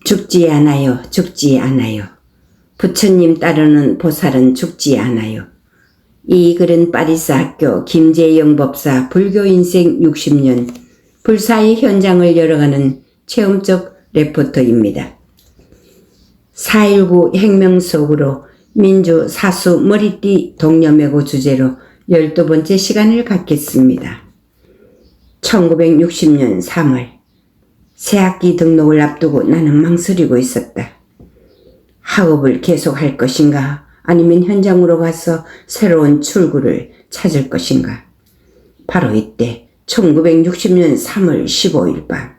죽지 않아요. 죽지 않아요. 부처님 따르는 보살은 죽지 않아요. 이 글은 파리스 학교 김재영 법사 불교 인생 60년 불사의 현장을 열어가는 체험적 레포터입니다. 4.19 혁명 속으로 민주 사수 머리띠 동여매고 주제로 12번째 시간을 갖겠습니다. 1960년 3월 새학기 등록을 앞두고 나는 망설이고 있었다. 학업을 계속할 것인가 아니면 현장으로 가서 새로운 출구를 찾을 것인가. 바로 이때 1960년 3월 15일 밤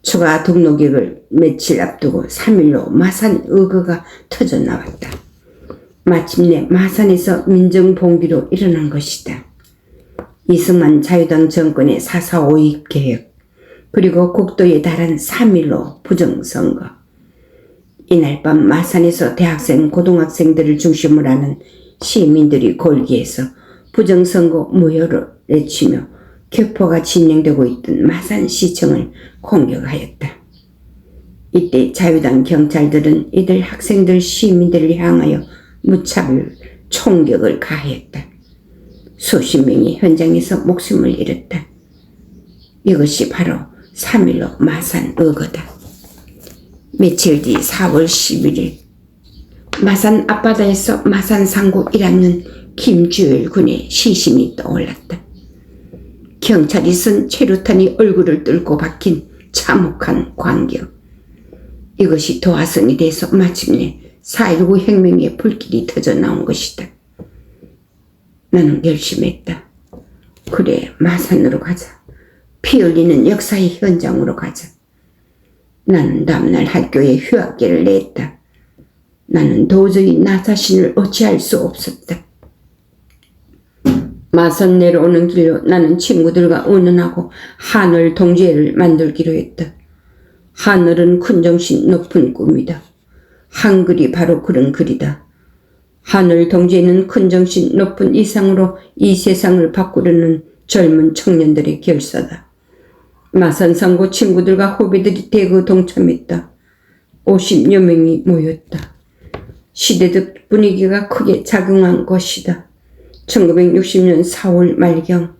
추가 등록일을 며칠 앞두고 3일로 마산 의거가 터져 나왔다. 마침내 마산에서 민정봉기로 일어난 것이다. 이승만 자유당 정권의 4.4 5.2 개혁 그리고 국도에 달한 3.15 부정선거. 이날 밤 마산에서 대학생 고등학생들을 중심으로 하는 시민들이 골기에서 부정선거 무효를 외치며 교포가 진행되고 있던 마산시청을 공격하였다. 이때 자유당 경찰들은 이들 학생들 시민들을 향하여 무차별 총격을 가했다. 수십 명이 현장에서 목숨을 잃었다. 이것이 바로 3.15 마산 의거다. 며칠 뒤 4월 11일 마산 앞바다에서 마산 상고 1학년 김주열 군의 시신이 떠올랐다. 경찰이 쓴 최루탄이 얼굴을 뚫고 박힌 참혹한 광경. 이것이 도화선이 돼서 마침내 4.19 혁명의 불길이 터져 나온 것이다. 나는 결심했다. 그래, 마산으로 가자. 피 흘리는 역사의 현장으로 가자. 나는 다음날 학교에 휴학계를 냈다. 나는 도저히 나 자신을 어찌할 수 없었다. 마산 내려오는 길로 나는 친구들과 의논하고 하늘 동지회를 만들기로 했다. 하늘은 큰정신 높은 꿈이다. 한글이 바로 그런 글이다. 하늘 동지회는 큰정신 높은 이상으로 이 세상을 바꾸려는 젊은 청년들의 결사다. 마산 상고 친구들과 후배들이 대거 동참했다. 50여 명이 모였다. 시대적 분위기가 크게 작용한 것이다. 1960년 4월 말경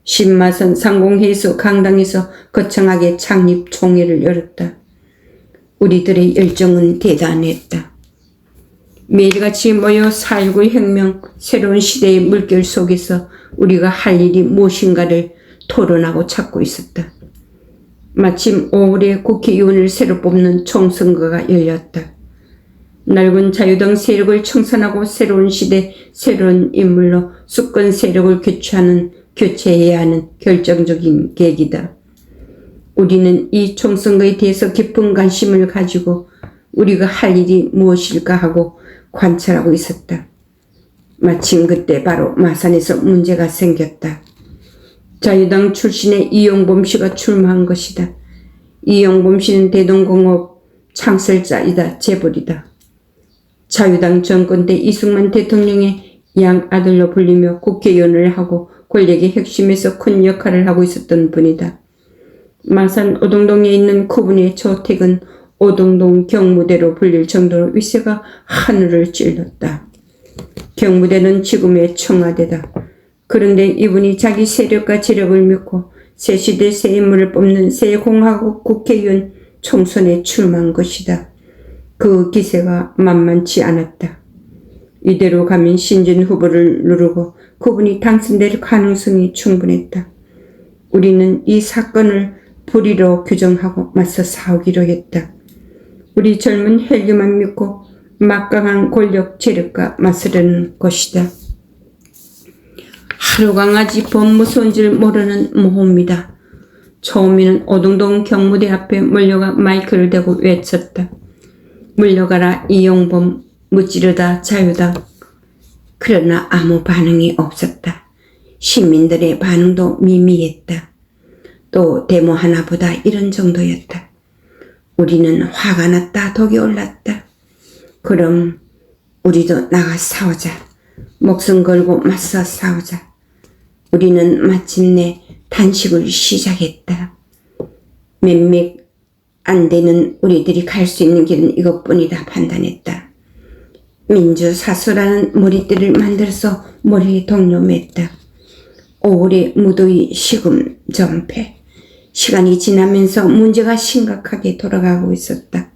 신마산 상공회수 강당에서 거창하게 창립 총회를 열었다. 우리들의 열정은 대단했다. 매일같이 모여 4.19 혁명 새로운 시대의 물결 속에서 우리가 할 일이 무엇인가를 토론하고 찾고 있었다. 마침 5월에 국회의원을 새로 뽑는 총선거가 열렸다. 낡은 자유당 세력을 청산하고 새로운 시대 새로운 인물로 수권 세력을 교체해야 하는 결정적인 계기다. 우리는 이 총선거에 대해서 깊은 관심을 가지고 우리가 할 일이 무엇일까 하고 관찰하고 있었다. 마침 그때 바로 마산에서 문제가 생겼다. 자유당 출신의 이용범 씨가 출마한 것이다. 이용범 씨는 대동공업 창설자이다. 재벌이다. 자유당 정권 때 이승만 대통령의 양아들로 불리며 국회의원을 하고 권력의 핵심에서 큰 역할을 하고 있었던 분이다. 마산 오동동에 있는 그분의 저택은 오동동 경무대로 불릴 정도로 위세가 하늘을 찔렀다. 경무대는 지금의 청와대다. 그런데 이분이 자기 세력과 재력을 믿고 새 시대 새 인물을 뽑는 새 공화국 국회의원 총선에 출마한 것이다. 그 기세가 만만치 않았다. 이대로 가면 신진 후보를 누르고 그분이 당선될 가능성이 충분했다. 우리는 이 사건을 불의로 규정하고 맞서 싸우기로 했다. 우리 젊은 헬기만 믿고 막강한 권력 재력과 맞서려는 것이다. 하루강아지 법무서인 줄 모르는 모험이다. 처음에는 오동동 경무대 앞에 몰려가 마이크를 대고 외쳤다. 물러가라 이용범, 무찌르다 자유당. 그러나 아무 반응이 없었다. 시민들의 반응도 미미했다. 또 데모 하나보다 이런 정도였다. 우리는 화가 났다. 독이 올랐다. 그럼 우리도 나가 싸우자. 목숨 걸고 맞서 싸우자. 우리는 마침내 단식을 시작했다. 몇몇 안 되는 우리들이 갈 수 있는 길은 이것뿐이다 판단했다. 민주사수라는 머리띠를 만들어서 머리에 동료맸다. 5월의 무더위, 식음, 전폐. 시간이 지나면서 문제가 심각하게 돌아가고 있었다.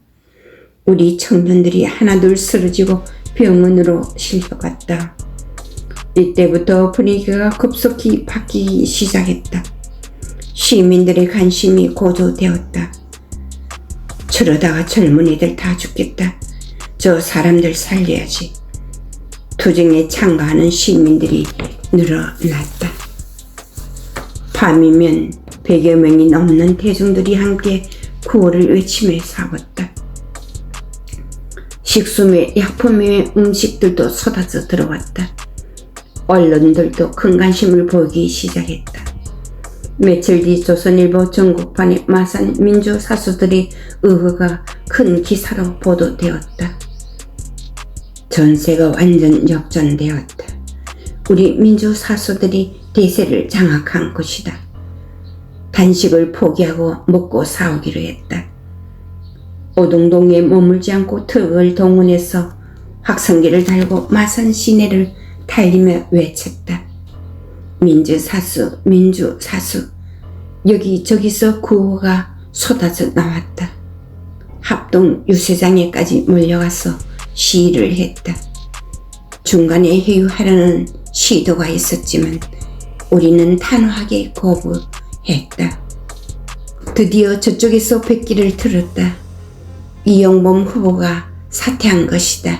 우리 청년들이 하나둘 쓰러지고 병원으로 실려갔다. 이때부터 분위기가 급속히 바뀌기 시작했다. 시민들의 관심이 고조되었다. 저러다가 젊은이들 다 죽겠다. 저 사람들 살려야지. 투쟁에 참가하는 시민들이 늘어났다. 밤이면 100여 명이 넘는 대중들이 함께 구호를 외치며 싸웠다. 식수매, 약품의 음식들도 쏟아져 들어왔다. 언론들도 큰 관심을 보이기 시작했다. 며칠 뒤 조선일보 전국판에 마산 민주사수들의 의거가 큰 기사로 보도되었다. 전세가 완전 역전되었다. 우리 민주사수들이 대세를 장악한 것이다. 단식을 포기하고 먹고 싸우기로 했다. 오동동에 머물지 않고 트럭을 동원해서 확성기를 달고 마산 시내를 달리며 외쳤다. 민주사수, 민주사수. 여기저기서 구호가 쏟아져 나왔다. 합동 유세장에까지 몰려가서 시위를 했다. 중간에 회유하려는 시도가 있었지만 우리는 단호하게 거부했다. 드디어 저쪽에서 백기를 들었다. 이영범 후보가 사퇴한 것이다.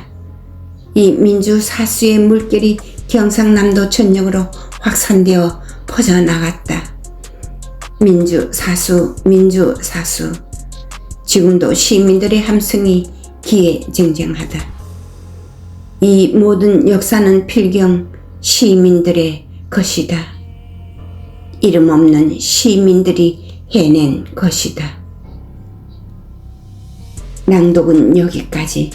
이 민주사수의 물결이 경상남도 전역으로 확산되어 퍼져나갔다. 민주사수, 민주사수. 지금도 시민들의 함성이 기회쟁쟁하다. 이 모든 역사는 필경 시민들의 것이다. 이름 없는 시민들이 해낸 것이다. 낭독은 여기까지.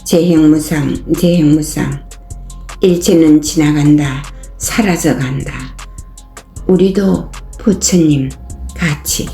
재형무상, 재형무상. 일체는 지나간다, 사라져간다. 우리도 부처님 같이.